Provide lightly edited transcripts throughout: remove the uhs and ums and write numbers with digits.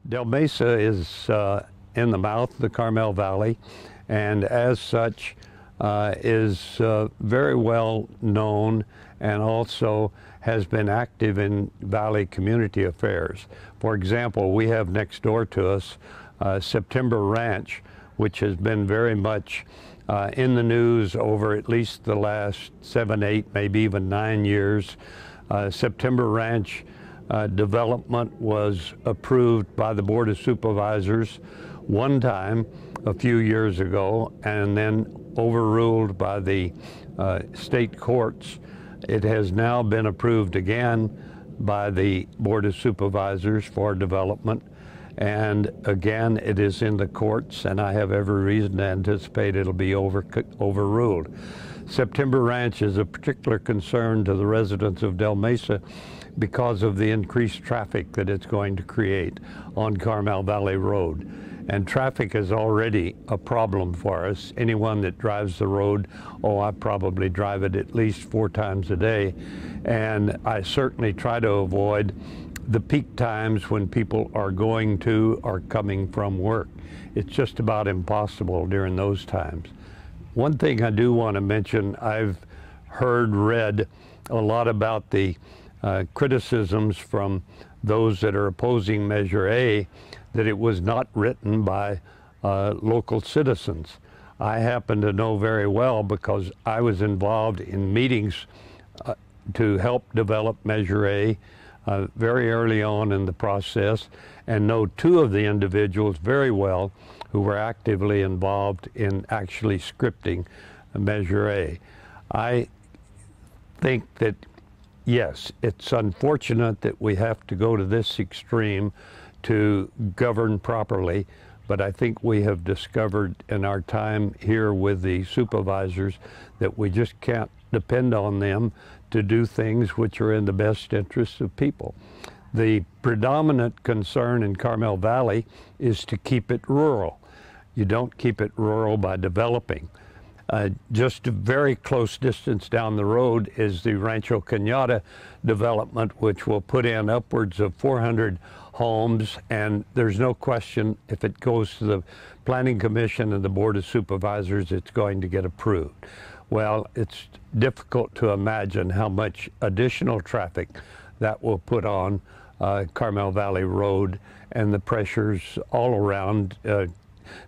Del Mesa is in the mouth of the Carmel Valley, and as such is very well known and also has been active in Valley community affairs. For example, we have next door to us September Ranch, which has been very much in the news over at least the last 7, 8, maybe even 9 years. September Ranch development was approved by the Board of Supervisors one time a few years ago and then overruled by the state courts. It has now been approved again by the Board of Supervisors for development, and again it is in the courts, and I have every reason to anticipate it'll be overruled. September Ranch is a particular concern to the residents of Del Mesa because of the increased traffic that it's going to create on Carmel Valley Road. And traffic is already a problem for us. Anyone that drives the road, I probably drive it at least 4 times a day. And I certainly try to avoid the peak times when people are going to or coming from work. It's just about impossible during those times. One thing I do want to mention, I've read a lot about the criticisms from those that are opposing Measure A, that it was not written by local citizens. I happen to know very well because I was involved in meetings to help develop Measure A very early on in the process, and know 2 of the individuals very well who were actively involved in actually scripting Measure A. I think that, yes, it's unfortunate that we have to go to this extreme to govern properly, but I think we have discovered in our time here with the supervisors that we just can't depend on them to do things which are in the best interests of people. The predominant concern in Carmel Valley is to keep it rural. You don't keep it rural by developing. Just a very close distance down the road is the Rancho Cañada development, which will put in upwards of 400 homes, and there's no question if it goes to the Planning Commission and the Board of Supervisors, it's going to get approved. Well, it's difficult to imagine how much additional traffic that will put on Carmel Valley Road, and the pressures all around,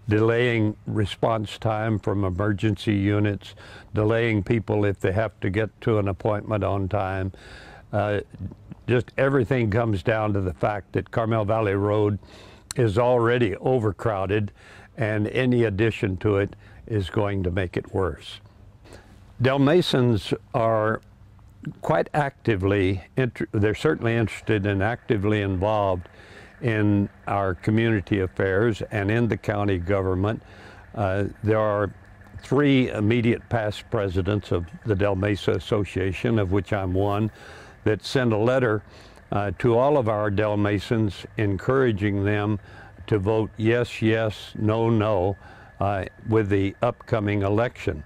delaying response time from emergency units, delaying people if they have to get to an appointment on time. Just everything comes down to the fact that Carmel Valley Road is already overcrowded, and any addition to it is going to make it worse. Del Mesans are quite actively, they're certainly interested and actively involved in our community affairs and in the county government. There are 3 immediate past presidents of the Del Mesa Association, of which I'm one, that sent a letter to all of our Del Mesans encouraging them to vote yes, yes, no, no with the upcoming election.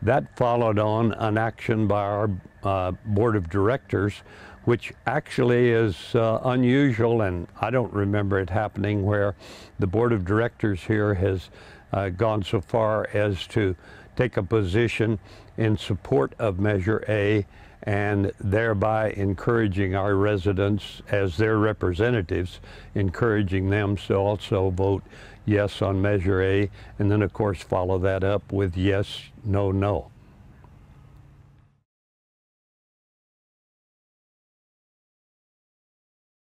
That followed on an action by our Board of Directors, which actually is unusual, and I don't remember it happening, where the Board of Directors here has gone so far as to take a position in support of Measure A, and thereby encouraging our residents as their representatives, encouraging them to also vote yes on Measure A, and then of course follow that up with yes, no, no.